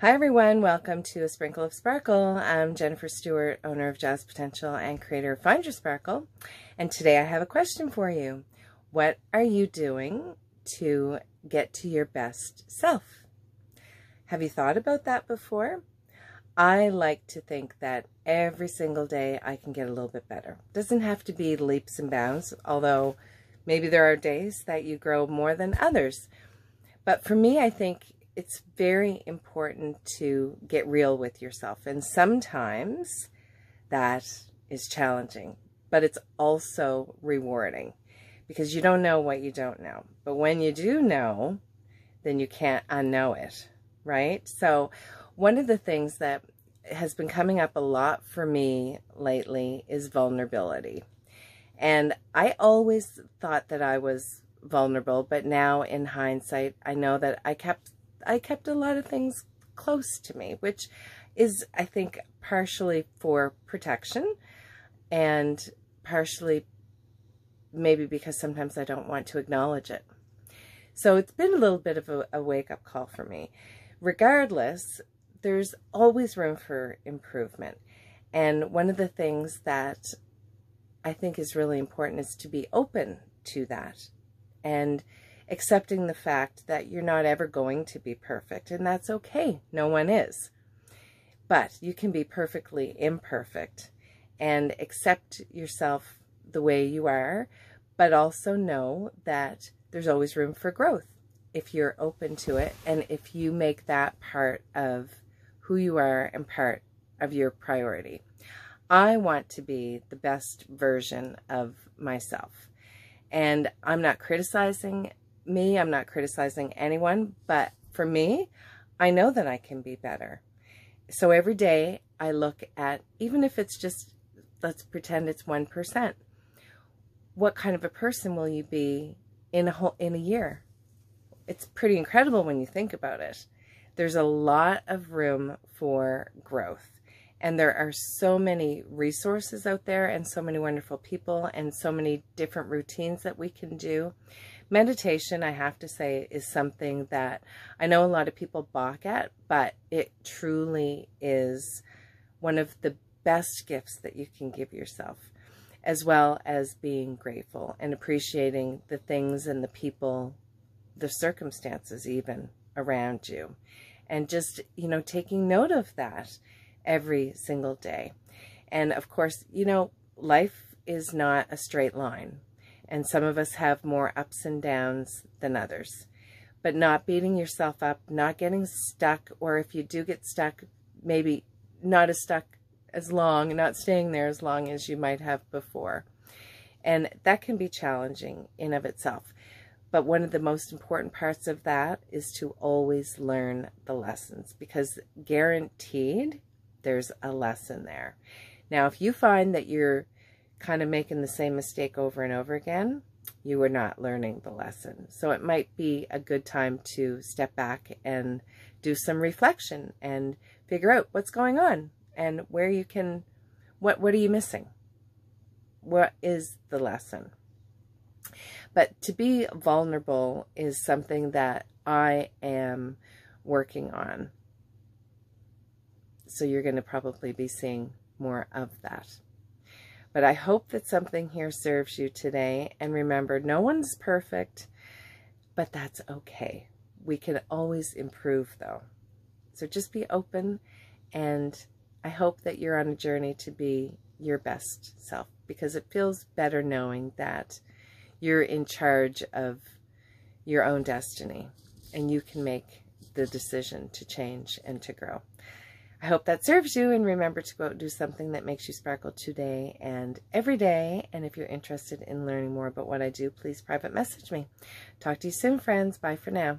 Hi everyone, welcome to A Sprinkle of Sparkle. I'm Jennifer Stewart, owner of Jazz Potential and creator of Find Your Sparkle. And today I have a question for you. What are you doing to get to your best self? Have you thought about that before? I like to think that every single day I can get a little bit better. It doesn't have to be leaps and bounds, although maybe there are days that you grow more than others. But for me, I think it's very important to get real with yourself. And sometimes that is challenging, but it's also rewarding because you don't know what you don't know. But when you do know, then you can't unknow it, right? So one of the things that has been coming up a lot for me lately is vulnerability. And I always thought that I was vulnerable, but now in hindsight, I know that I kept a lot of things close to me, which is, I think, partially for protection and partially maybe because sometimes I don't want to acknowledge it. So it's been a little bit of a wake-up call for me. Regardless, there's always room for improvement. And one of the things that I think is really important is to be open to that and accepting the fact that you're not ever going to be perfect, and that's okay. No one is. But you can be perfectly imperfect and accept yourself the way you are, but also know that there's always room for growth if you're open to it and if you make that part of who you are and part of your priority. I want to be the best version of myself. And I'm not criticizing me, I'm not criticizing anyone, but for me, I know that I can be better. So every day I look at, even if it's just, let's pretend it's 1%, what kind of a person will you be in a year? It's pretty incredible when you think about it. There's a lot of room for growth. And there are so many resources out there and so many wonderful people and so many different routines that we can do. Meditation, I have to say, is something that I know a lot of people balk at, but it truly is one of the best gifts that you can give yourself, as well as being grateful and appreciating the things and the people, the circumstances even around you. And just, taking note of that every single day. And of course, life is not a straight line. And some of us have more ups and downs than others. But not beating yourself up, not getting stuck, or if you do get stuck, maybe not as stuck as long, not staying there as long as you might have before. And that can be challenging in of itself. But one of the most important parts of that is to always learn the lessons, because guaranteed there's a lesson there. Now, if you find that you're kind of making the same mistake over and over again, you are not learning the lesson. So it might be a good time to step back and do some reflection and figure out what's going on and where you can, what are you missing? What is the lesson? But to be vulnerable is something that I am working on. So you're going to probably be seeing more of that. But I hope that something here serves you today. And remember, no one's perfect, but that's okay. We can always improve, though. So just be open, and I hope that you're on a journey to be your best self, because it feels better knowing that you're in charge of your own destiny, and you can make the decision to change and to grow. I hope that serves you, and remember to go out and do something that makes you sparkle today and every day. And if you're interested in learning more about what I do, please private message me. Talk to you soon, friends. Bye for now.